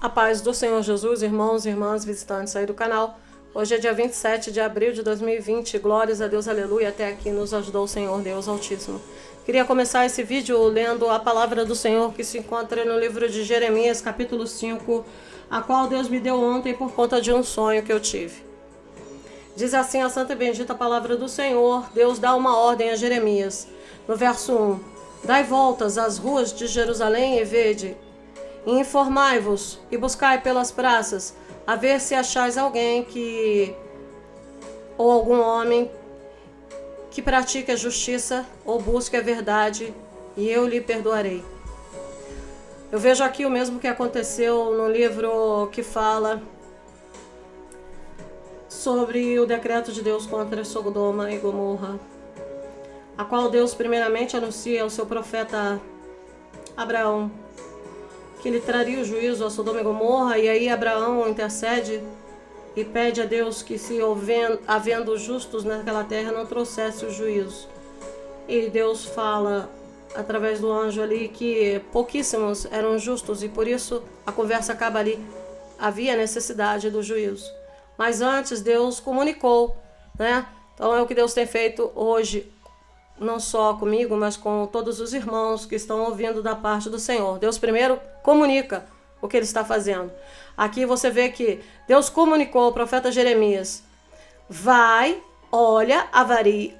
A paz do Senhor Jesus, irmãos e irmãs visitantes aí do canal. Hoje é dia 27 de abril de 2020. Glórias a Deus, aleluia. Até aqui nos ajudou o Senhor Deus Altíssimo. Queria começar esse vídeo lendo a palavra do Senhor que se encontra no livro de Jeremias, capítulo 5, a qual Deus me deu ontem por conta de um sonho que eu tive. Diz assim a santa e bendita palavra do Senhor. Deus dá uma ordem a Jeremias. No verso 1. Dai voltas às ruas de Jerusalém e vede, e informai-vos e buscai pelas praças, a ver se achais alguém ou algum homem que pratique a justiça ou busque a verdade, e eu lhe perdoarei. Eu vejo aqui o mesmo que aconteceu no livro que fala sobre o decreto de Deus contra Sodoma e Gomorra, a qual Deus primeiramente anuncia ao seu profeta Abraão que ele traria o juízo a Sodoma e Gomorra, e aí Abraão intercede e pede a Deus que, se havendo justos naquela terra, não trouxesse o juízo. E Deus fala através do anjo ali que pouquíssimos eram justos, e por isso a conversa acaba ali. Havia necessidade do juízo. Mas antes Deus comunicou, né? Então é o que Deus tem feito hoje, não só comigo, mas com todos os irmãos que estão ouvindo da parte do Senhor. Deus primeiro comunica o que Ele está fazendo. Aqui você vê que Deus comunicou ao profeta Jeremias: vai, olha,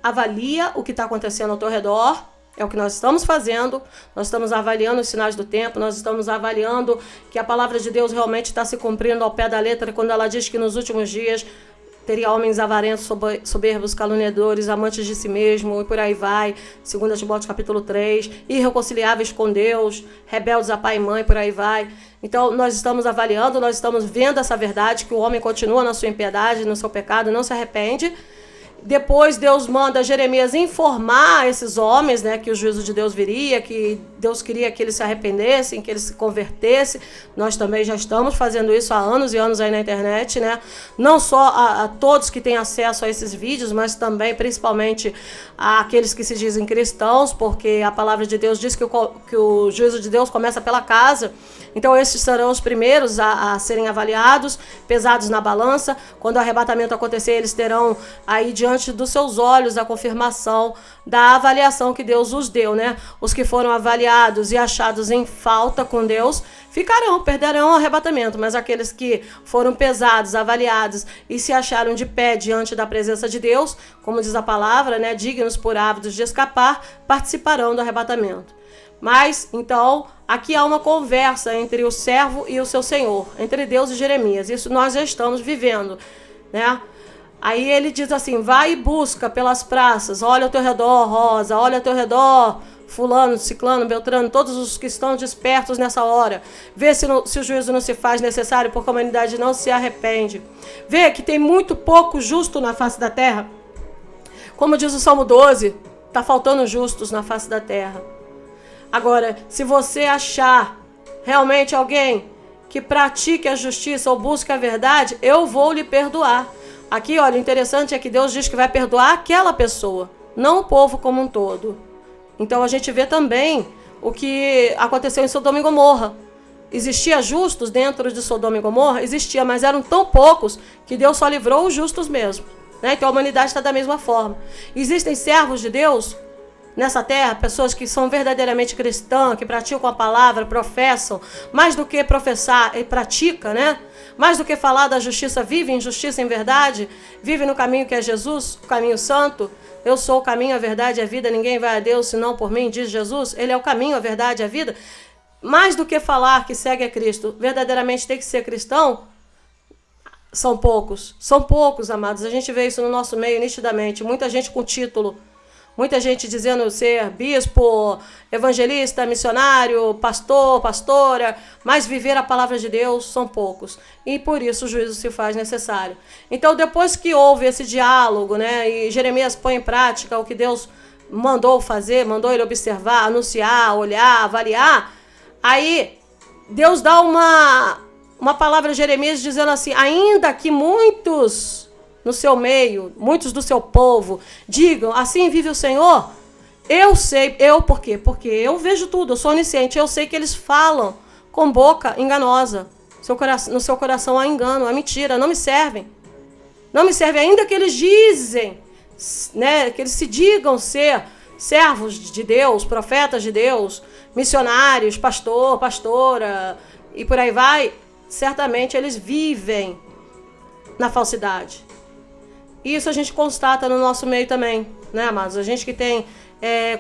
avalia o que está acontecendo ao teu redor. É o que nós estamos fazendo. Nós estamos avaliando os sinais do tempo. Nós estamos avaliando que a palavra de Deus realmente está se cumprindo ao pé da letra, quando ela diz que nos últimos dias teria homens avarentos, soberbos, caluniadores, amantes de si mesmo, e por aí vai. 2 Timóteo capítulo 3, irreconciliáveis com Deus, rebeldes a pai e mãe, por aí vai. Então nós estamos avaliando, nós estamos vendo essa verdade, que o homem continua na sua impiedade, no seu pecado, não se arrepende. Depois Deus manda Jeremias informar esses homens, né, que o juízo de Deus viria, que Deus queria que eles se arrependessem, que eles se convertessem. Nós também já estamos fazendo isso há anos e anos aí na internet, né? Não só a todos que têm acesso a esses vídeos, mas também, principalmente, àqueles que se dizem cristãos, porque a palavra de Deus diz que o juízo de Deus começa pela casa. Então esses serão os primeiros a serem avaliados, pesados na balança. Quando o arrebatamento acontecer, eles terão aí diante dos seus olhos a confirmação da avaliação que Deus os deu, né? Os que foram avaliados e achados em falta com Deus perderão o arrebatamento, mas aqueles que foram pesados, avaliados e se acharam de pé diante da presença de Deus, como diz a palavra, né? Dignos por ávidos de escapar, participarão do arrebatamento. Mas, então, aqui há uma conversa entre o servo e o seu senhor, entre Deus e Jeremias. Isso nós já estamos vivendo, né? Aí ele diz assim: vai e busca pelas praças, olha ao teu redor, Rosa, olha ao teu redor, fulano, ciclano, beltrano, todos os que estão despertos nessa hora. Vê se o juízo não se faz necessário, porque a humanidade não se arrepende. Vê que tem muito pouco justo na face da terra. Como diz o Salmo 12, está faltando justos na face da terra. Agora, se você achar realmente alguém que pratique a justiça ou busque a verdade, eu vou lhe perdoar. Aqui, olha, o interessante é que Deus diz que vai perdoar aquela pessoa, não o povo como um todo. Então a gente vê também o que aconteceu em Sodoma e Gomorra. Existia justos dentro de Sodoma e Gomorra? Existia, mas eram tão poucos que Deus só livrou os justos mesmo, né? Então a humanidade está da mesma forma. Existem servos de Deus nessa terra, pessoas que são verdadeiramente cristãs, que praticam a palavra, professam, mais do que professar e pratica, né? Mais do que falar da justiça, vive em justiça, em verdade, vive no caminho que é Jesus, o caminho santo. Eu sou o caminho, a verdade e a vida, ninguém vai a Deus senão por mim, diz Jesus. Ele é o caminho, a verdade e a vida. Mais do que falar que segue a Cristo, verdadeiramente tem que ser cristão, são poucos, amados. A gente vê isso no nosso meio nitidamente, muita gente com título, muita gente dizendo ser bispo, evangelista, missionário, pastor, pastora, mas viver a palavra de Deus são poucos. E por isso o juízo se faz necessário. Então, depois que houve esse diálogo, né, e Jeremias põe em prática o que Deus mandou fazer, mandou ele observar, anunciar, olhar, avaliar, aí Deus dá uma palavra a Jeremias dizendo assim: ainda que muitos no seu meio, muitos do seu povo, digam, assim vive o Senhor, eu sei, por quê? Porque eu vejo tudo, eu sou onisciente, eu sei que eles falam com boca enganosa, no seu coração há engano, há mentira, não me servem. Não me servem, ainda que eles dizem, né, que eles se digam ser servos de Deus, profetas de Deus, missionários, pastor, pastora, e por aí vai, certamente eles vivem na falsidade. Isso a gente constata no nosso meio também, né, amados? A gente que tem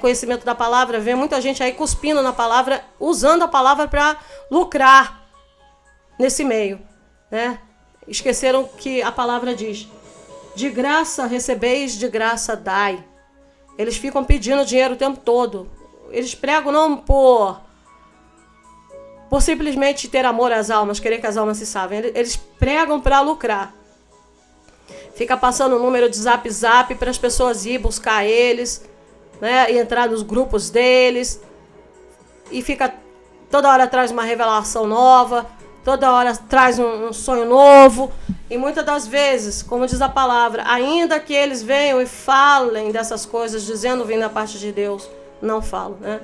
conhecimento da palavra, vê muita gente aí cuspindo na palavra, usando a palavra para lucrar nesse meio, né? Esqueceram que a palavra diz: de graça recebeis, de graça dai. Eles ficam pedindo dinheiro o tempo todo. Eles pregam não por simplesmente ter amor às almas, querer que as almas se salvem. Eles pregam para lucrar. Fica passando o número de zap para as pessoas ir buscar eles, né, e entrar nos grupos deles. E fica toda hora traz uma revelação nova, toda hora traz um sonho novo. E muitas das vezes, como diz a palavra, ainda que eles venham e falem dessas coisas, dizendo vindo da parte de Deus, não falam, né?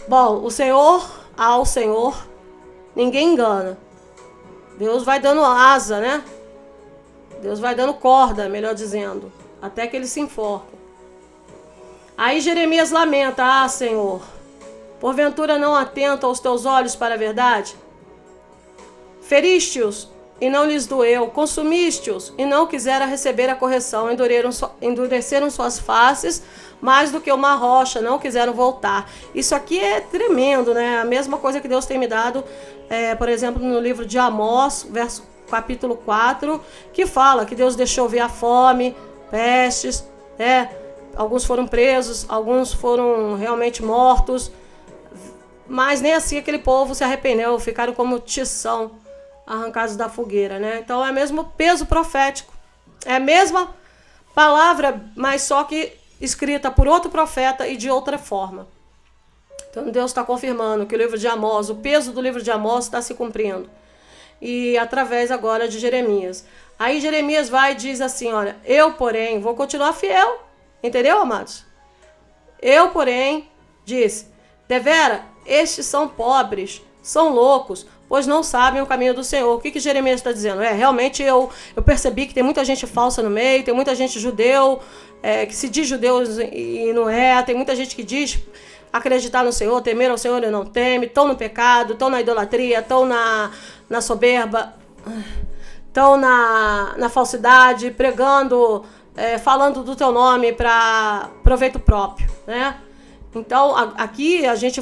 Bom, ao Senhor, ninguém engana. Deus vai dando asa, né? Deus vai dando corda, melhor dizendo, até que eles se enforcam. Aí Jeremias lamenta: ah, Senhor, porventura não atenta os teus olhos para a verdade? Feriste-os e não lhes doeu, consumiste-os e não quiseram receber a correção, endureceram suas faces mais do que uma rocha, não quiseram voltar. Isso aqui é tremendo, né? A mesma coisa que Deus tem me dado, por exemplo, no livro de Amós, capítulo 4, que fala que Deus deixou vir a fome, pestes, né? Alguns foram presos, alguns foram realmente mortos, mas nem assim aquele povo se arrependeu, ficaram como tição, arrancados da fogueira, né? Então é o mesmo peso profético, é a mesma palavra, mas só que escrita por outro profeta e de outra forma. Então Deus está confirmando que o livro de Amós, o peso do livro de Amós está se cumprindo. E através agora de Jeremias. Aí Jeremias vai e diz assim: olha, eu porém vou continuar fiel. Entendeu, amados? Eu porém disse: devera, estes são pobres, são loucos, pois não sabem o caminho do Senhor. O que Jeremias está dizendo? Realmente eu percebi que tem muita gente falsa no meio, tem muita gente judeu, que se diz judeu e não é, tem muita gente que diz acreditar no Senhor, temer ao Senhor e não teme, estão no pecado, estão na idolatria, estão na soberba, estão na falsidade, pregando, falando do teu nome para proveito próprio, né? Então, aqui a gente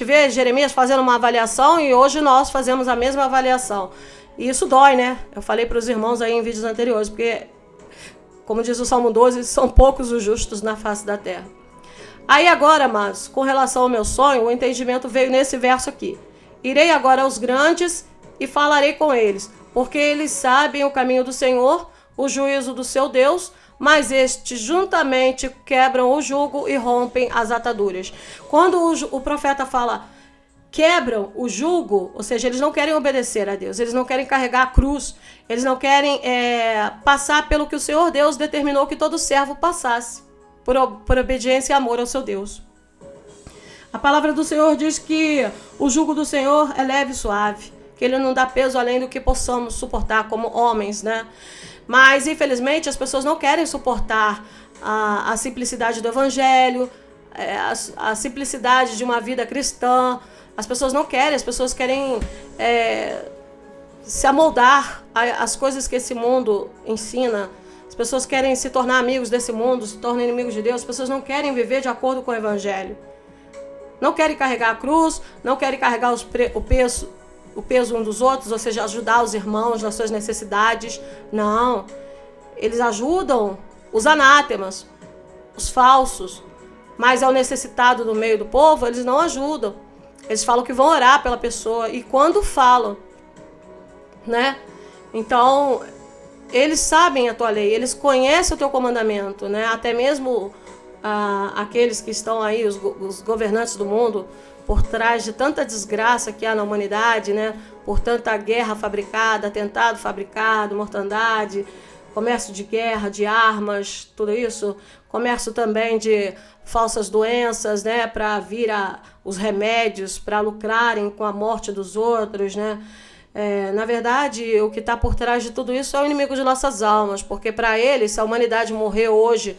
vê Jeremias fazendo uma avaliação e hoje nós fazemos a mesma avaliação. E isso dói, né? Eu falei para os irmãos aí em vídeos anteriores, porque, como diz o Salmo 12, são poucos os justos na face da terra. Aí agora, amados, com relação ao meu sonho, o entendimento veio nesse verso aqui. Irei agora aos grandes e falarei com eles, porque eles sabem o caminho do Senhor, o juízo do seu Deus, mas estes juntamente quebram o jugo e rompem as ataduras. Quando o profeta fala quebram o jugo, ou seja, eles não querem obedecer a Deus, eles não querem carregar a cruz, eles não querem passar pelo que o Senhor Deus determinou que todo servo passasse, por obediência e amor ao seu Deus. A palavra do Senhor diz que o jugo do Senhor é leve e suave, que ele não dá peso além do que possamos suportar como homens, né? Mas, infelizmente, as pessoas não querem suportar a simplicidade do evangelho, a simplicidade de uma vida cristã. As pessoas não querem, as pessoas querem se amoldar às coisas que esse mundo ensina. As pessoas querem se tornar amigos desse mundo, se tornam inimigos de Deus. As pessoas não querem viver de acordo com o evangelho. Não querem carregar a cruz, não querem carregar o peso um dos outros, ou seja, ajudar os irmãos nas suas necessidades. Não. Eles ajudam os anátemas, os falsos, mas ao necessitado do meio do povo, eles não ajudam. Eles falam que vão orar pela pessoa, e quando falam, né? Então, eles sabem a tua lei, eles conhecem o teu comandamento, né? Até mesmo aqueles que estão aí, os governantes do mundo, por trás de tanta desgraça que há na humanidade, né? Por tanta guerra fabricada, atentado fabricado, mortandade, comércio de guerra, de armas, tudo isso, comércio também de falsas doenças, né? Para vir os remédios, para lucrarem com a morte dos outros, né? Na verdade, o que está por trás de tudo isso é o inimigo de nossas almas, porque para ele, se a humanidade morrer hoje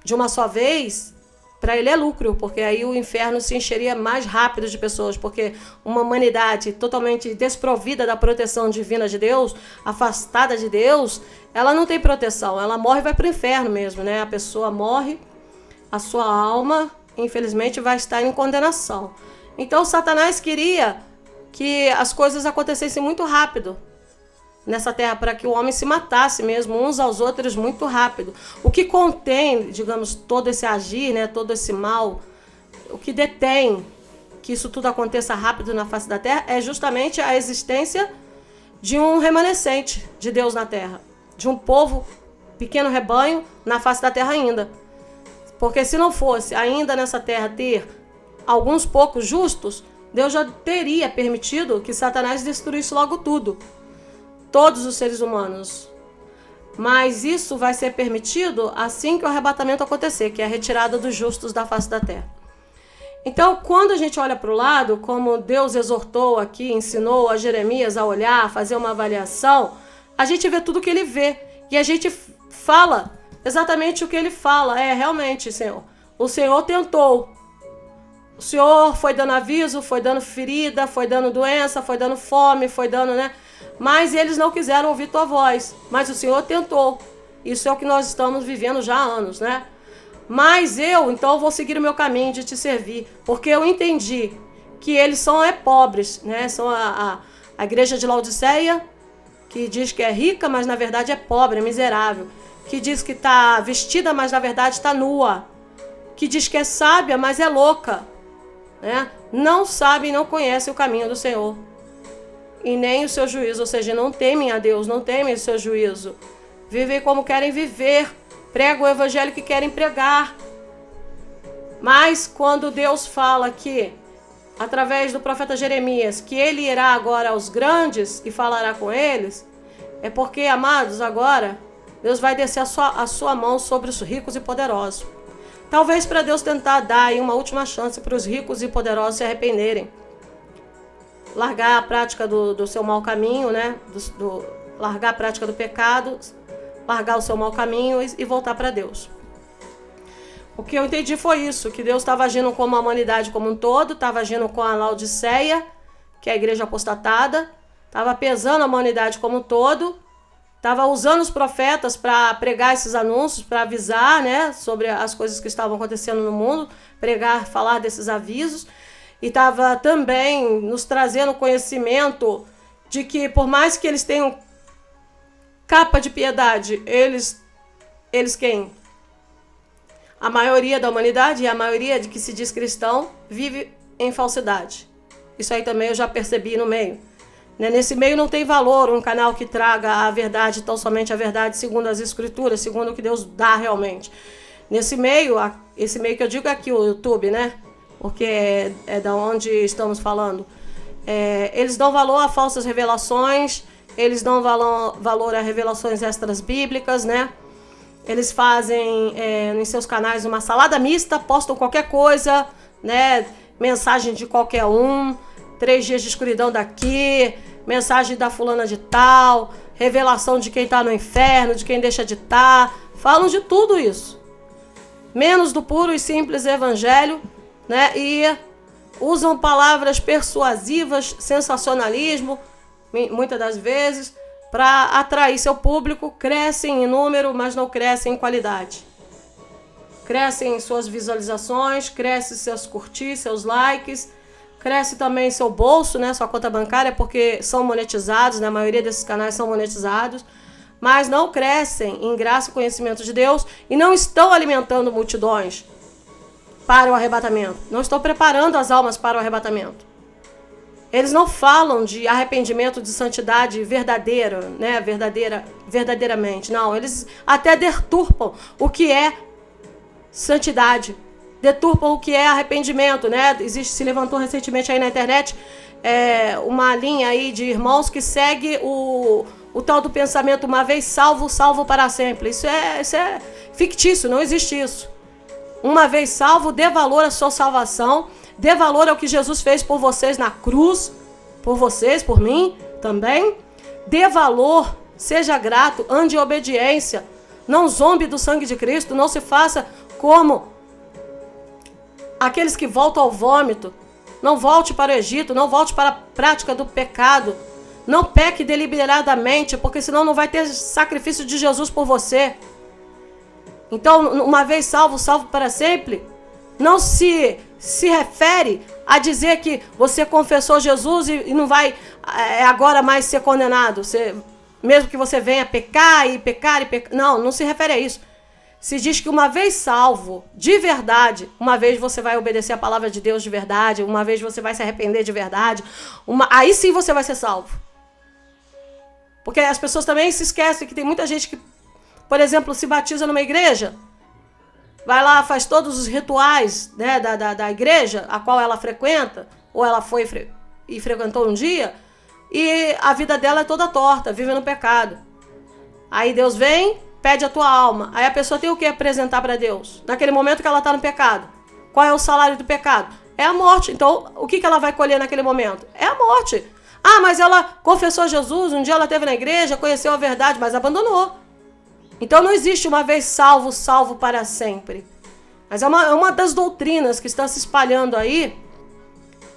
de uma só vez, para ele é lucro, porque aí o inferno se encheria mais rápido de pessoas, porque uma humanidade totalmente desprovida da proteção divina de Deus, afastada de Deus, ela não tem proteção, ela morre e vai para o inferno mesmo, né? A pessoa morre, a sua alma, infelizmente, vai estar em condenação. Então, Satanás queria que as coisas acontecessem muito rápido nessa terra, para que o homem se matasse mesmo uns aos outros muito rápido. O que contém, digamos, todo esse agir, né, todo esse mal, o que detém que isso tudo aconteça rápido na face da terra é justamente a existência de um remanescente de Deus na terra, de um povo, pequeno rebanho, na face da terra ainda. Porque se não fosse ainda nessa terra ter alguns poucos justos, Deus já teria permitido que Satanás destruísse logo tudo. Todos os seres humanos. Mas isso vai ser permitido assim que o arrebatamento acontecer, que é a retirada dos justos da face da terra. Então, quando a gente olha para o lado, como Deus exortou aqui, ensinou a Jeremias a olhar, a fazer uma avaliação, a gente vê tudo que ele vê. E a gente fala exatamente o que ele fala. Realmente, Senhor, o Senhor tentou. O Senhor foi dando aviso, foi dando ferida, foi dando doença, foi dando fome, foi dando, né? Mas eles não quiseram ouvir tua voz. Mas o Senhor tentou. Isso é o que nós estamos vivendo já há anos, né? Mas então, vou seguir o meu caminho de te servir. Porque eu entendi que eles são pobres, né? São a igreja de Laodiceia, que diz que é rica, mas na verdade é pobre, é miserável. Que diz que está vestida, mas na verdade está nua. Que diz que é sábia, mas é louca. Né? Não sabe e não conhece o caminho do Senhor. E nem o seu juízo, ou seja, não temem a Deus, não temem o seu juízo. Vivem como querem viver, pregam o evangelho que querem pregar. Mas quando Deus fala que, através do profeta Jeremias, que ele irá agora aos grandes e falará com eles, é porque, amados, agora Deus vai descer a sua mão sobre os ricos e poderosos. Talvez para Deus tentar dar aí uma última chance para os ricos e poderosos se arrependerem. Largar a prática do seu mau caminho, né? Largar a prática do pecado, largar o seu mau caminho e voltar para Deus. O que eu entendi foi isso, que Deus estava agindo com a humanidade como um todo, estava agindo com a Laodiceia, que é a igreja apostatada, estava pesando a humanidade como um todo, estava usando os profetas para pregar esses anúncios, para avisar, né, sobre as coisas que estavam acontecendo no mundo, pregar, falar desses avisos. E estava também nos trazendo conhecimento de que, por mais que eles tenham capa de piedade, eles quem? A maioria da humanidade e a maioria de que se diz cristão vive em falsidade. Isso aí também eu já percebi no meio. Nesse meio não tem valor um canal que traga a verdade, tão somente a verdade segundo as escrituras, segundo o que Deus dá realmente. Nesse meio, esse meio que eu digo aqui, o YouTube, né? Porque é da onde estamos falando. Eles dão valor a falsas revelações, eles dão valor a revelações extras bíblicas, né? Eles fazem em seus canais uma salada mista, postam qualquer coisa, né? Mensagem de qualquer um, 3 dias de escuridão daqui, mensagem da fulana de tal, revelação de quem está no inferno, de quem deixa de estar. Falam de tudo isso. Menos do puro e simples evangelho, né? E usam palavras persuasivas, sensacionalismo, muitas das vezes, para atrair seu público. Crescem em número, mas não crescem em qualidade. Crescem em suas visualizações, crescem seus curtir, seus likes, cresce também seu bolso, né? Sua conta bancária, porque são monetizados, né? A maioria desses canais são monetizados, mas não crescem em graça e conhecimento de Deus e não estão alimentando multidões para o arrebatamento. Não estão preparando as almas para o arrebatamento. Eles não falam de arrependimento, de santidade verdadeira, né? Verdadeiramente. Não, eles até deturpam o que é santidade. Deturpam o que é arrependimento, né? Se levantou recentemente aí na internet uma linha aí de irmãos que segue o tal do pensamento, uma vez salvo, salvo para sempre. Isso é fictício, não existe isso. Uma vez salvo, dê valor à sua salvação, dê valor ao que Jesus fez por vocês na cruz, por vocês, por mim, também. Dê valor, seja grato, ande em obediência. Não zombe do sangue de Cristo, não se faça como aqueles que voltam ao vômito. Não volte para o Egito, não volte para a prática do pecado. Não peque deliberadamente, porque senão não vai ter sacrifício de Jesus por você. Então, uma vez salvo, salvo para sempre, não se refere a dizer que você confessou Jesus e não vai agora mais ser condenado. Mesmo que você venha pecar e pecar e pecar. Não se refere a isso. Se diz que uma vez salvo, de verdade, uma vez você vai obedecer a palavra de Deus de verdade, uma vez você vai se arrepender de verdade, aí sim você vai ser salvo. Porque as pessoas também se esquecem que tem muita gente que, por exemplo, se batiza numa igreja, vai lá, faz todos os rituais, né, da igreja a qual ela frequenta, ou ela foi e frequentou um dia, e a vida dela é toda torta, vive no pecado. Aí Deus vem, pede a tua alma. Aí a pessoa tem o que apresentar para Deus? Naquele momento que ela está no pecado. Qual é o salário do pecado? É a morte. Então, o que ela vai colher naquele momento? É a morte. Ah, mas ela confessou Jesus, um dia ela esteve na igreja, conheceu a verdade, mas abandonou. Então não existe uma vez salvo, salvo para sempre. Mas é uma das doutrinas que está se espalhando aí,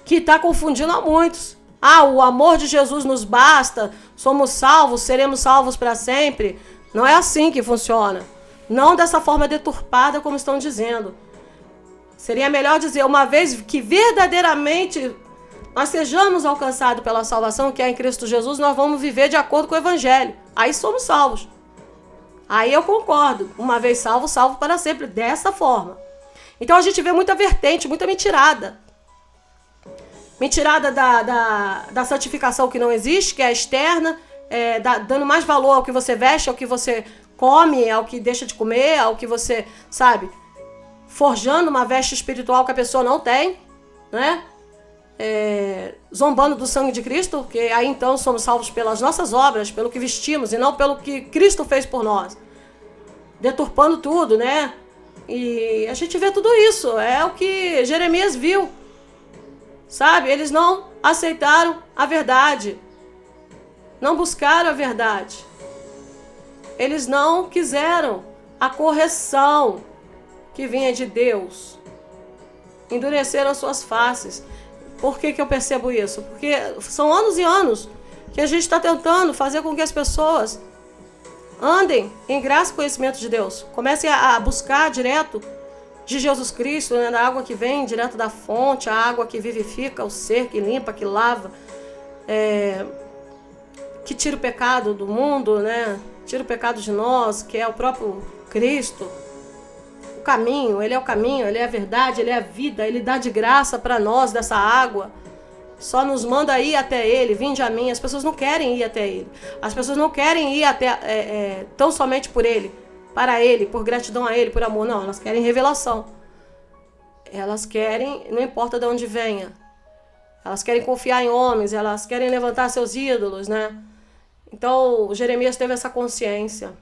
que está confundindo a muitos. Ah, o amor de Jesus nos basta, somos salvos, seremos salvos para sempre. Não é assim que funciona. Não dessa forma deturpada como estão dizendo. Seria melhor dizer, uma vez que verdadeiramente nós sejamos alcançados pela salvação que é em Cristo Jesus, nós vamos viver de acordo com o Evangelho. Aí somos salvos. Aí eu concordo. Uma vez salvo, salvo para sempre. Dessa forma. Então a gente vê muita vertente, muita mentirada. Mentirada da santificação que não existe, que é externa, dando mais valor ao que você veste, ao que você come, ao que deixa de comer, ao que você, sabe, forjando uma veste espiritual que a pessoa não tem, né? Zombando do sangue de Cristo, porque aí então somos salvos pelas nossas obras, pelo que vestimos e não pelo que Cristo fez por nós. Deturpando tudo, né? E a gente vê tudo isso, é o que Jeremias viu. Sabe, eles não aceitaram a verdade, não buscaram a verdade, eles não quiseram a correção que vinha de Deus, endureceram as suas faces. Por que eu percebo isso? Porque são anos e anos que a gente está tentando fazer com que as pessoas andem em graça e conhecimento de Deus, comecem a buscar direto de Jesus Cristo, né, da água que vem direto da fonte, a água que vivifica o ser, que limpa, que lava, que tira o pecado do mundo, né, tira o pecado de nós, que é o próprio Cristo. O caminho, ele é o caminho, ele é a verdade, ele é a vida, ele dá de graça para nós dessa água. Só nos manda ir até ele, vinde a mim. As pessoas não querem ir até ele. As pessoas não querem ir até tão somente por ele, para ele, por gratidão a ele, por amor. Não, elas querem revelação. Elas querem, não importa de onde venha. Elas querem confiar em homens, elas querem levantar seus ídolos, né? Então, Jeremias teve essa consciência.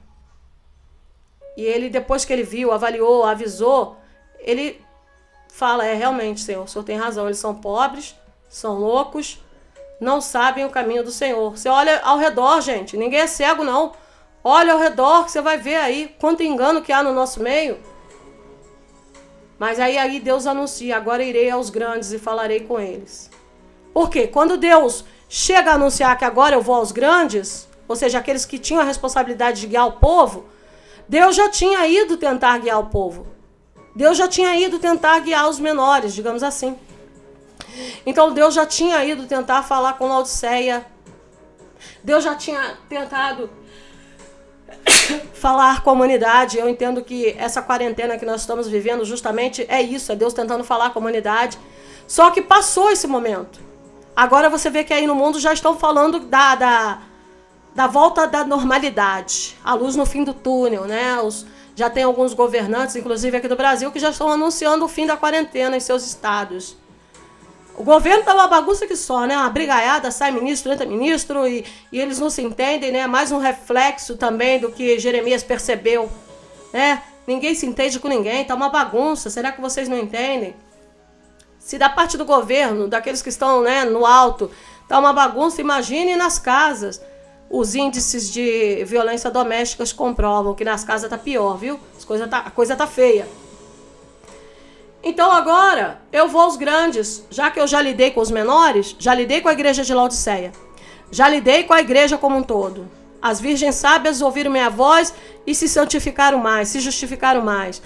E ele, depois que ele viu, avaliou, avisou, ele fala, realmente, Senhor, o Senhor tem razão, eles são pobres, são loucos, não sabem o caminho do Senhor. Você olha ao redor, gente, ninguém é cego, não. Olha ao redor que você vai ver aí quanto engano que há no nosso meio. Mas aí Deus anuncia, agora irei aos grandes e falarei com eles. Por quê? Quando Deus chega a anunciar que agora eu vou aos grandes, ou seja, aqueles que tinham a responsabilidade de guiar o povo, Deus já tinha ido tentar guiar o povo. Deus já tinha ido tentar guiar os menores, digamos assim. Então Deus já tinha ido tentar falar com Laodiceia. Deus já tinha tentado falar com a humanidade. Eu entendo que essa quarentena que nós estamos vivendo justamente é isso, é Deus tentando falar com a humanidade. Só que passou esse momento. Agora você vê que aí no mundo já estão falando da volta da normalidade, a luz no fim do túnel, né? Já tem alguns governantes, inclusive aqui do Brasil, que já estão anunciando o fim da quarentena em seus estados. O governo tá uma bagunça que só, né? Uma brigaiada, sai ministro, entra ministro e eles não se entendem, né? Mais um reflexo também do que Jeremias percebeu, né? Ninguém se entende com ninguém, tá uma bagunça. Será que vocês não entendem? Se da parte do governo, daqueles que estão, né, no alto, Tá uma bagunça, imagine nas casas. Os índices de violência doméstica comprovam que nas casas tá pior, viu? A coisa tá feia. Então agora eu vou aos grandes, já que eu já lidei com os menores, já lidei com a igreja de Laodiceia, já lidei com a igreja como um todo. As virgens sábias ouviram minha voz e se santificaram mais, se justificaram mais.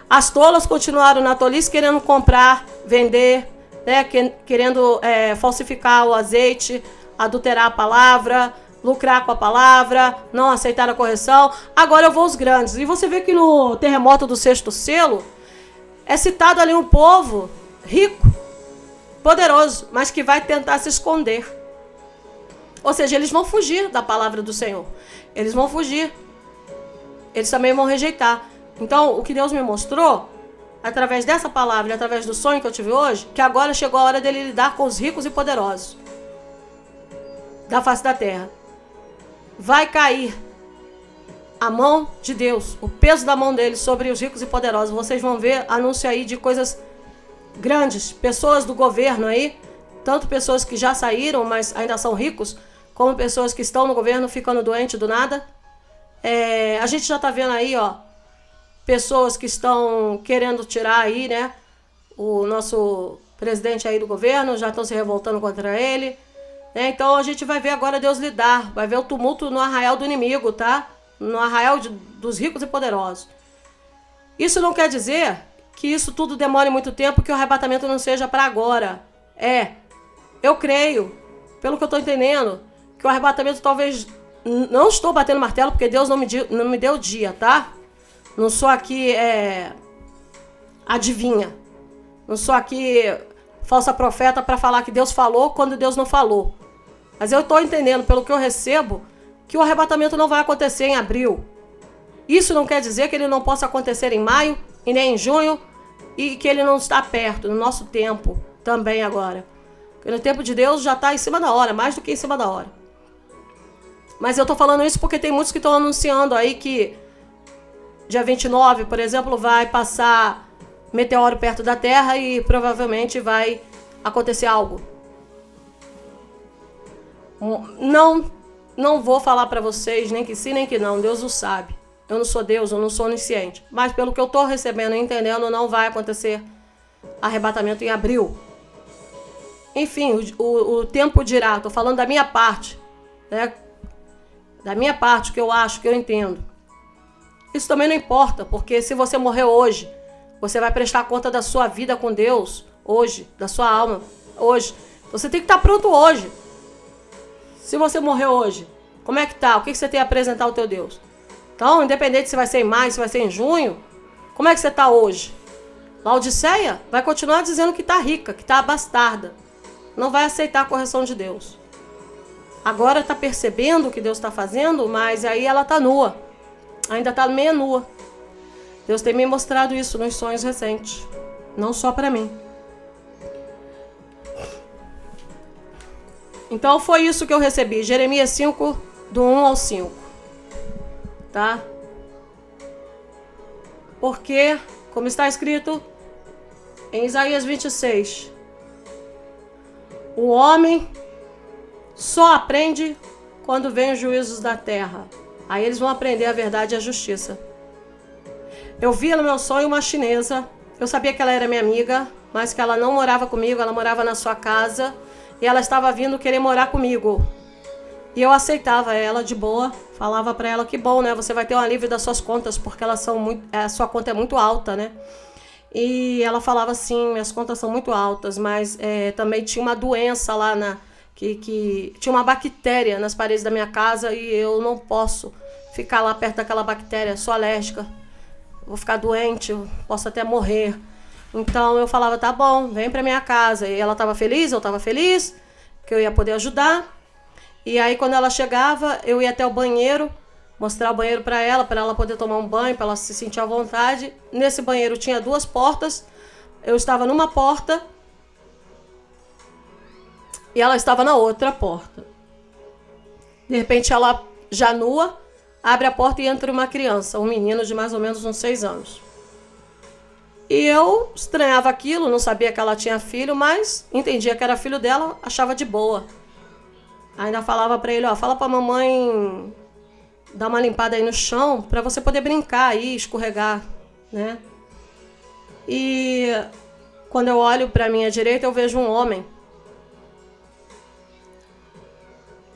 As tolas continuaram na tolice, querendo comprar, vender, né, querendo falsificar o azeite, adulterar a palavra, lucrar com a palavra, não aceitar a correção. Agora eu vou aos grandes. E você vê que no terremoto do 6º selo, é citado ali um povo rico, poderoso, mas que vai tentar se esconder. Ou seja, eles vão fugir da palavra do Senhor. Eles vão fugir. Eles também vão rejeitar. Então, o que Deus me mostrou, através dessa palavra e através do sonho que eu tive hoje, que agora chegou a hora dele lidar com os ricos e poderosos da face da terra. Vai cair a mão de Deus, o peso da mão dele sobre os ricos e poderosos. Vocês vão ver anúncio aí de coisas grandes, pessoas do governo aí, tanto pessoas que já saíram, mas ainda são ricos, como pessoas que estão no governo ficando doentes do nada. A gente já tá vendo aí, ó, pessoas que estão querendo tirar aí, né, o nosso presidente aí do governo, já estão se revoltando contra ele, né? Então a gente vai ver agora Deus lidar, vai ver o tumulto no arraial do inimigo, tá? No arraial dos ricos e poderosos. Isso não quer dizer que isso tudo demore muito tempo, que o arrebatamento não seja para agora. Eu creio, pelo que eu estou entendendo, que o arrebatamento talvez... Não estou batendo martelo, porque Deus não me deu dia, tá? Não sou aqui adivinha. Não sou aqui falsa profeta para falar que Deus falou quando Deus não falou. Mas eu estou entendendo, pelo que eu recebo, que o arrebatamento não vai acontecer em abril. Isso não quer dizer que ele não possa acontecer em maio e nem em junho, e que ele não está perto, no nosso tempo também agora. Porque no tempo de Deus já está em cima da hora, mais do que em cima da hora. Mas eu estou falando isso porque tem muitos que estão anunciando aí que dia 29, por exemplo, vai passar meteoro perto da Terra e provavelmente vai acontecer algo. Não vou falar para vocês nem que sim, nem que não. Deus o sabe. Eu não sou Deus, eu não sou onisciente. Mas pelo que eu estou recebendo e entendendo, não vai acontecer arrebatamento em abril. Enfim, o tempo dirá. Estou falando da minha parte, né? Da minha parte, que eu acho, que eu entendo. Isso também não importa, porque se você morrer hoje, você vai prestar conta da sua vida com Deus hoje, da sua alma hoje. Você tem que estar pronto hoje. Se você morrer hoje, como é que tá? O que você tem a apresentar ao teu Deus? Então, independente se vai ser em maio, se vai ser em junho, como é que você tá hoje? Laodiceia vai continuar dizendo que tá rica, que tá abastarda. Não vai aceitar a correção de Deus. Agora tá percebendo o que Deus está fazendo, mas aí ela tá nua. Ainda tá meia nua. Deus tem me mostrado isso nos sonhos recentes. Não só para mim. Então foi isso que eu recebi. Jeremias 5, do 1 ao 5. Tá? Porque, como está escrito em Isaías 26, o homem só aprende quando vem os juízos da terra. Aí eles vão aprender a verdade e a justiça. Eu via no meu sonho uma chinesa. Eu sabia que ela era minha amiga, mas que ela não morava comigo, ela morava na sua casa. E ela estava vindo querer morar comigo. E eu aceitava ela de boa. Falava pra ela que bom, né? Você vai ter um alívio das suas contas, porque elas são muito, a sua conta é muito alta, né? E ela falava assim, minhas contas são muito altas, mas também tinha uma doença lá que tinha uma bactéria nas paredes da minha casa e eu não posso ficar lá perto daquela bactéria, sou alérgica. Vou ficar doente, eu posso até morrer. Então eu falava, tá bom, vem pra minha casa. E ela estava feliz, eu estava feliz, que eu ia poder ajudar. E aí quando ela chegava, eu ia até o banheiro, mostrar o banheiro pra ela poder tomar um banho, pra ela se sentir à vontade. Nesse banheiro tinha 2 portas, eu estava numa porta e ela estava na outra porta. De repente ela, já nua, abre a porta e entra uma criança, um menino de mais ou menos uns 6 anos. E eu estranhava aquilo, não sabia que ela tinha filho, mas entendia que era filho dela, achava de boa. Ainda falava para ele, ó, fala para a mamãe dar uma limpada aí no chão para você poder brincar aí, escorregar, né? E quando eu olho para minha direita, eu vejo um homem.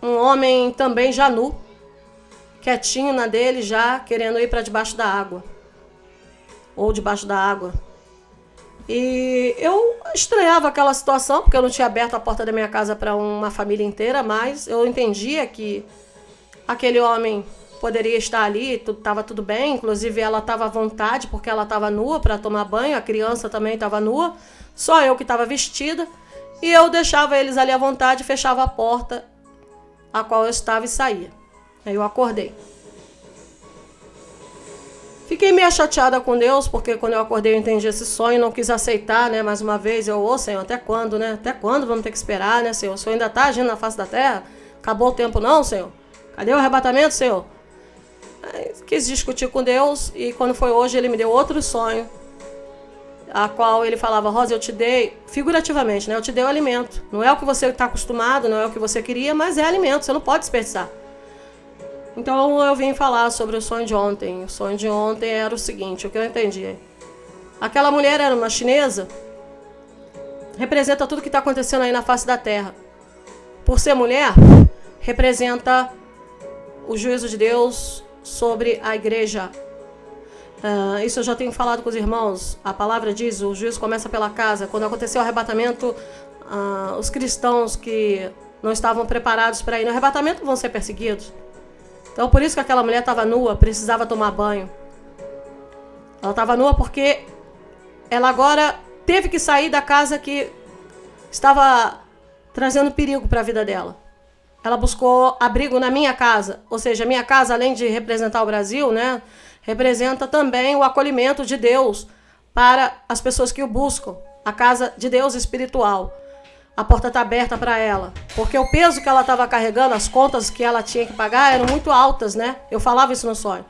Um homem também já nu, quietinho na dele, já querendo ir para debaixo da água. Ou debaixo da água. E eu estranhava aquela situação, porque eu não tinha aberto a porta da minha casa para uma família inteira, mas eu entendia que aquele homem poderia estar ali, estava tudo bem, inclusive ela estava à vontade, porque ela estava nua para tomar banho, a criança também estava nua, só eu que estava vestida, e eu deixava eles ali à vontade, fechava a porta a qual eu estava e saía. Aí eu acordei. Fiquei meio chateada com Deus, porque quando eu acordei eu entendi esse sonho, não quis aceitar, né? Mais uma vez, ô Senhor, até quando, né? Até quando vamos ter que esperar, né, Senhor? O Senhor ainda está agindo na face da terra? Acabou o tempo não, Senhor? Cadê o arrebatamento, Senhor? Aí, quis discutir com Deus, e quando foi hoje ele me deu outro sonho, a qual ele falava, Rosa, eu te dei, figurativamente, né? Eu te dei o alimento. Não é o que você está acostumado, não é o que você queria, mas é alimento, você não pode desperdiçar. Então eu vim falar sobre o sonho de ontem. O sonho de ontem era o seguinte, o que eu entendi. Aquela mulher era uma chinesa, representa tudo que está acontecendo aí na face da terra. Por ser mulher, representa o juízo de Deus sobre a igreja. Isso eu já tenho falado com os irmãos. A palavra diz, o juízo começa pela casa. Quando aconteceu o arrebatamento, os cristãos que não estavam preparados para ir no arrebatamento vão ser perseguidos. Então, por isso que aquela mulher estava nua, precisava tomar banho. Ela estava nua porque ela agora teve que sair da casa que estava trazendo perigo para a vida dela. Ela buscou abrigo na minha casa, ou seja, a minha casa, além de representar o Brasil, né, representa também o acolhimento de Deus para as pessoas que o buscam, a casa de Deus espiritual. A porta está aberta para ela, porque o peso que ela estava carregando, as contas que ela tinha que pagar eram muito altas, né? Eu falava isso no sonho.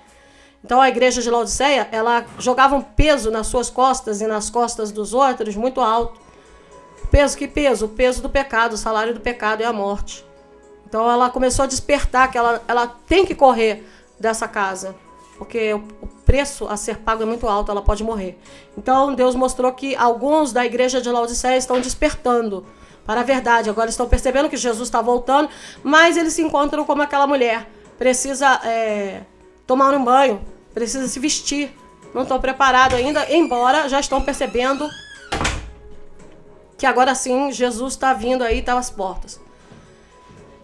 Então a igreja de Laodiceia, ela jogava um peso nas suas costas e nas costas dos outros muito alto. Peso, que peso? O peso do pecado, o salário do pecado é a morte. Então ela começou a despertar que ela tem que correr dessa casa, porque o preço a ser pago é muito alto, ela pode morrer. Então Deus mostrou que alguns da igreja de Laodiceia estão despertando para a verdade. Agora estão percebendo que Jesus está voltando, mas eles se encontram como aquela mulher. Precisa tomar um banho, precisa se vestir. Não estão preparados ainda, embora já estão percebendo que agora sim Jesus está vindo aí, está às portas.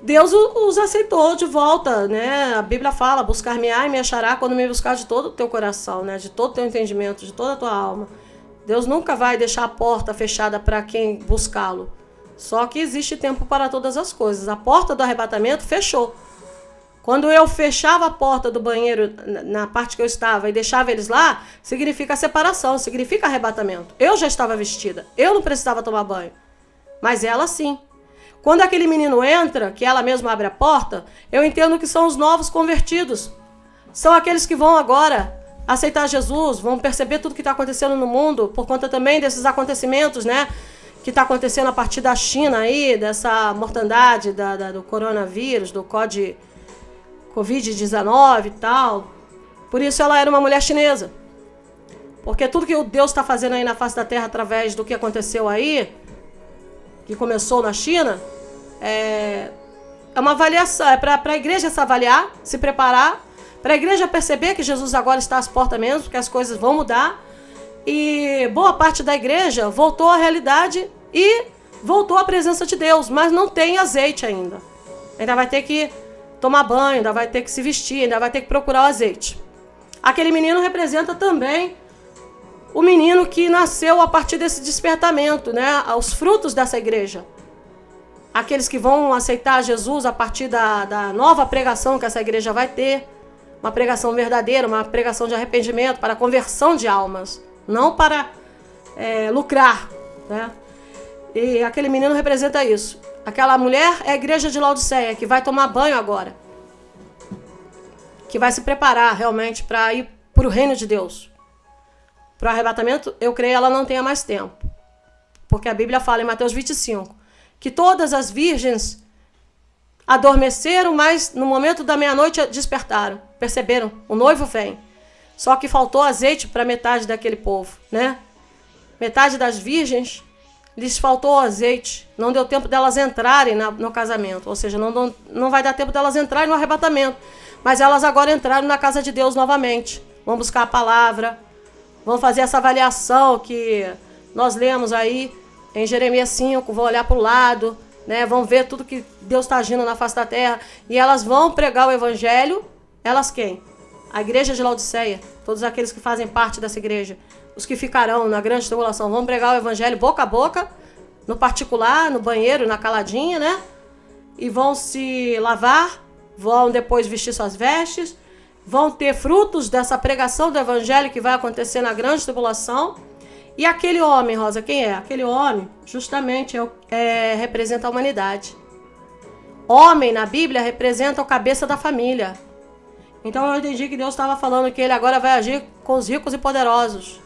Deus os aceitou de volta, né? A Bíblia fala, buscar-me-á e me achará quando me buscar de todo o teu coração, né? De todo o teu entendimento, de toda a tua alma. Deus nunca vai deixar a porta fechada para quem buscá-lo. Só que existe tempo para todas as coisas. A porta do arrebatamento fechou. Quando eu fechava a porta do banheiro na parte que eu estava e deixava eles lá, significa separação, significa arrebatamento. Eu já estava vestida, eu não precisava tomar banho. Mas ela sim. Quando aquele menino entra, que ela mesma abre a porta, eu entendo que são os novos convertidos. São aqueles que vão agora aceitar Jesus, vão perceber tudo que está acontecendo no mundo, por conta também desses acontecimentos, né? Que está acontecendo a partir da China aí, dessa mortandade do coronavírus, do Covid-19 e tal. Por isso ela era uma mulher chinesa. Porque tudo que Deus está fazendo aí na face da terra através do que aconteceu aí, que começou na China, é uma avaliação, é para a igreja se avaliar, se preparar, para a igreja perceber que Jesus agora está às portas mesmo, que as coisas vão mudar. E boa parte da igreja voltou à realidade e voltou à presença de Deus, mas não tem azeite ainda. Ainda vai ter que tomar banho, ainda vai ter que se vestir, ainda vai ter que procurar o azeite. Aquele menino representa também o menino que nasceu a partir desse despertamento, né? Os frutos dessa igreja. Aqueles que vão aceitar Jesus a partir da nova pregação que essa igreja vai ter. Uma pregação verdadeira, uma pregação de arrependimento, para a conversão de almas. Não para lucrar, né? E aquele menino representa isso. Aquela mulher é a igreja de Laodiceia, que vai tomar banho agora. Que vai se preparar realmente para ir para o reino de Deus. Para o arrebatamento, eu creio, ela não tenha mais tempo. Porque a Bíblia fala em Mateus 25, que todas as virgens adormeceram, mas no momento da meia-noite despertaram, perceberam, o noivo vem. Só que faltou azeite para metade daquele povo, né? Metade das virgens, lhes faltou azeite, não deu tempo delas entrarem no casamento, ou seja, não vai dar tempo delas entrarem no arrebatamento, mas elas agora entraram na casa de Deus novamente, vão buscar a palavra, vão fazer essa avaliação que nós lemos aí em Jeremias 5, vão olhar para o lado, né? Vão ver tudo que Deus está agindo na face da terra, e elas vão pregar o evangelho. Elas quem? A igreja de Laodiceia, todos aqueles que fazem parte dessa igreja, os que ficarão na grande tribulação, vão pregar o evangelho boca a boca, no particular, no banheiro, na caladinha, né? E vão se lavar, vão depois vestir suas vestes, vão ter frutos dessa pregação do evangelho que vai acontecer na grande tribulação. E aquele homem, Rosa, quem é? Aquele homem, justamente, representa a humanidade. Homem, na Bíblia, representa o cabeça da família. Então eu entendi que Deus estava falando que ele agora vai agir com os ricos e poderosos.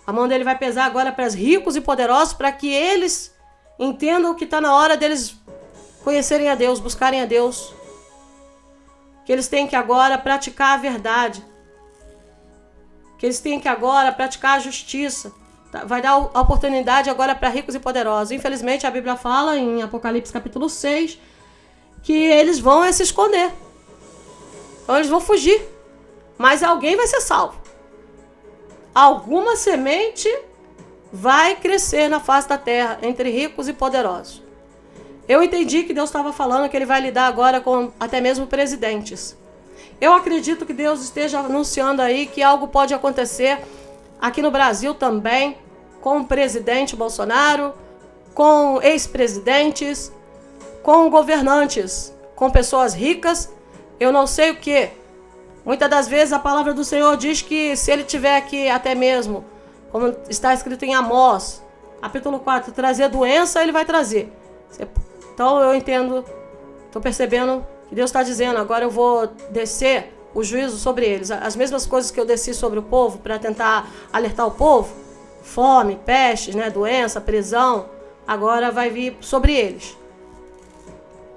A mão dele vai pesar agora para os ricos e poderosos, para que eles entendam que está na hora deles conhecerem a Deus, buscarem a Deus. Que eles têm que agora praticar a verdade. Que eles têm que agora praticar a justiça. Vai dar a oportunidade agora para ricos e poderosos. Infelizmente, a Bíblia fala em Apocalipse capítulo 6 que eles vão se esconder. Então eles vão fugir. Mas alguém vai ser salvo. Alguma semente vai crescer na face da terra entre ricos e poderosos. Eu entendi que Deus estava falando que ele vai lidar agora com até mesmo presidentes. Eu acredito que Deus esteja anunciando aí que algo pode acontecer aqui no Brasil também, com o presidente Bolsonaro, com ex-presidentes, com governantes, com pessoas ricas, eu não sei o que. Muitas das vezes a palavra do Senhor diz que se ele tiver que até mesmo, como está escrito em Amós, capítulo 4, trazer doença, ele vai trazer. Então eu entendo, estou percebendo que Deus está dizendo, agora eu vou descer o juízo sobre eles. As mesmas coisas que eu desci sobre o povo para tentar alertar o povo, fome, pestes, né, doença, prisão, agora vai vir sobre eles.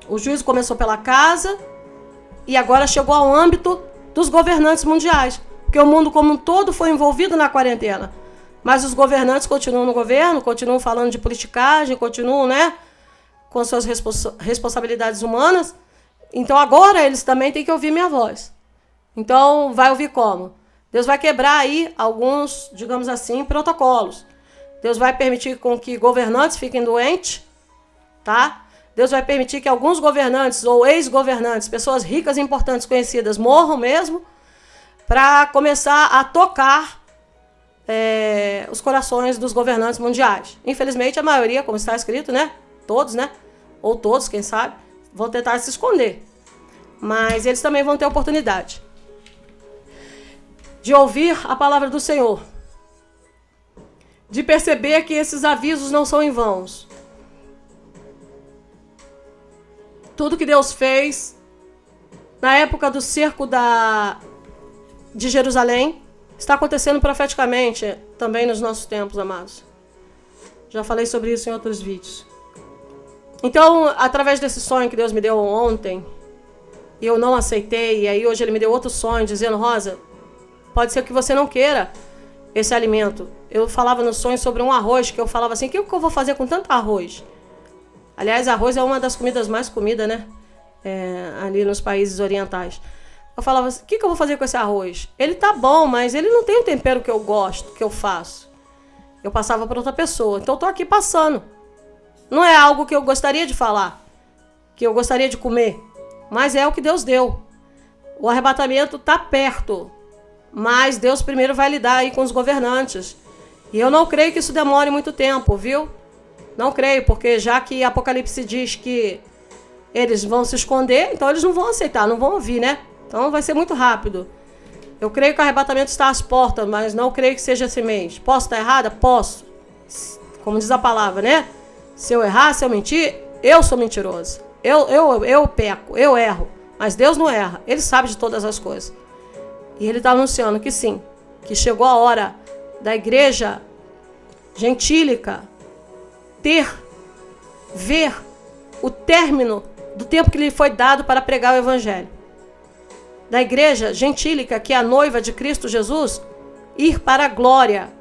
O juízo começou pela casa e agora chegou ao âmbito dos governantes mundiais, porque o mundo como um todo foi envolvido na quarentena. Mas os governantes continuam no governo, continuam falando de politicagem, continuam, né, com suas responsabilidades humanas. Então agora eles também têm que ouvir minha voz. Então vai ouvir como? Deus vai quebrar aí alguns, digamos assim, protocolos. Deus vai permitir com que governantes fiquem doentes, tá? Deus vai permitir que alguns governantes ou ex-governantes, pessoas ricas e importantes conhecidas, morram mesmo, para começar a tocar os corações dos governantes mundiais. Infelizmente, a maioria, como está escrito, né? Todos, né? Ou todos, quem sabe, vão tentar se esconder. Mas eles também vão ter oportunidade de ouvir a palavra do Senhor, de perceber que esses avisos não são em vão. Tudo que Deus fez na época do cerco de Jerusalém está acontecendo profeticamente também nos nossos tempos, amados. Já falei sobre isso em outros vídeos. Então, através desse sonho que Deus me deu ontem, e eu não aceitei, e aí hoje Ele me deu outro sonho, dizendo, Rosa, pode ser que você não queira esse alimento. Eu falava no sonho sobre um arroz, que eu falava assim, o que eu vou fazer com tanto arroz? Aliás, arroz é uma das comidas mais comidas, né? Ali nos países orientais. Eu falava assim, o que eu vou fazer com esse arroz? Ele tá bom, mas ele não tem o tempero que eu gosto, que eu faço. Eu passava para outra pessoa. Então eu tô aqui passando. Não é algo que eu gostaria de falar, que eu gostaria de comer, mas é o que Deus deu. O arrebatamento tá perto, mas Deus primeiro vai lidar aí com os governantes. E eu não creio que isso demore muito tempo, viu? Não creio, porque já que Apocalipse diz que eles vão se esconder, então eles não vão aceitar, não vão ouvir, né? Então vai ser muito rápido. Eu creio que o arrebatamento está às portas, mas não creio que seja esse mês. Posso estar errada? Posso. Como diz a palavra, né? Se eu errar, se eu mentir, eu sou mentiroso. Eu peco, eu erro. Mas Deus não erra, Ele sabe de todas as coisas. E Ele está anunciando que sim, que chegou a hora da igreja gentílica ver o término do tempo que lhe foi dado para pregar o evangelho. Da igreja gentílica, que é a noiva de Cristo Jesus, ir para a glória,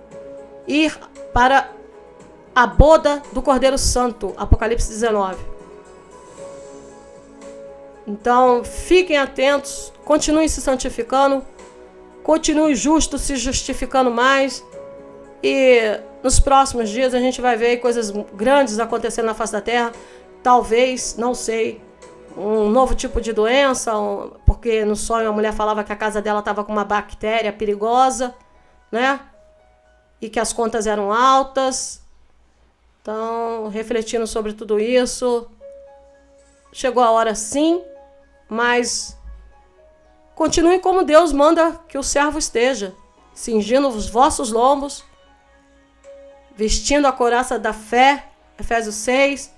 ir para a boda do Cordeiro Santo, Apocalipse 19. Então, fiquem atentos, continuem se santificando, continuem justos, se justificando mais, e nos próximos dias a gente vai ver coisas grandes acontecendo na face da terra, talvez, não sei, um novo tipo de doença, porque no sonho a mulher falava que a casa dela estava com uma bactéria perigosa, né? E que as contas eram altas. Então, refletindo sobre tudo isso, chegou a hora sim, mas continuem como Deus manda que o servo esteja, cingindo os vossos lombos, vestindo a couraça da fé, Efésios 6,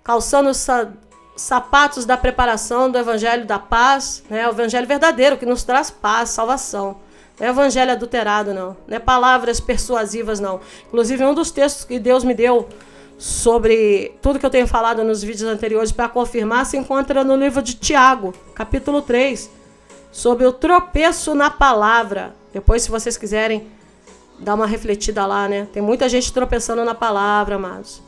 calçando os sapatos da preparação do evangelho da paz, né? O evangelho verdadeiro que nos traz paz, salvação. Não é evangelho adulterado, não. Não é palavras persuasivas, não. Inclusive, um dos textos que Deus me deu sobre tudo que eu tenho falado nos vídeos anteriores para confirmar se encontra no livro de Tiago, capítulo 3, sobre o tropeço na palavra. Depois, se vocês quiserem dar uma refletida lá, né? Tem muita gente tropeçando na palavra, amados.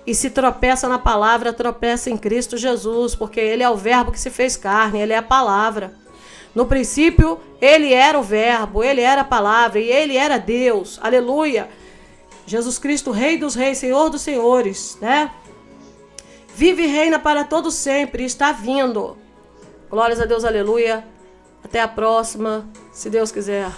E se tropeça na palavra, tropeça em Cristo Jesus, porque Ele é o verbo que se fez carne, Ele é a palavra. No princípio, Ele era o verbo, Ele era a palavra e Ele era Deus. Aleluia! Jesus Cristo, Rei dos reis, Senhor dos senhores, né? Vive e reina para todo sempre, está vindo. Glórias a Deus, aleluia. Até a próxima, se Deus quiser.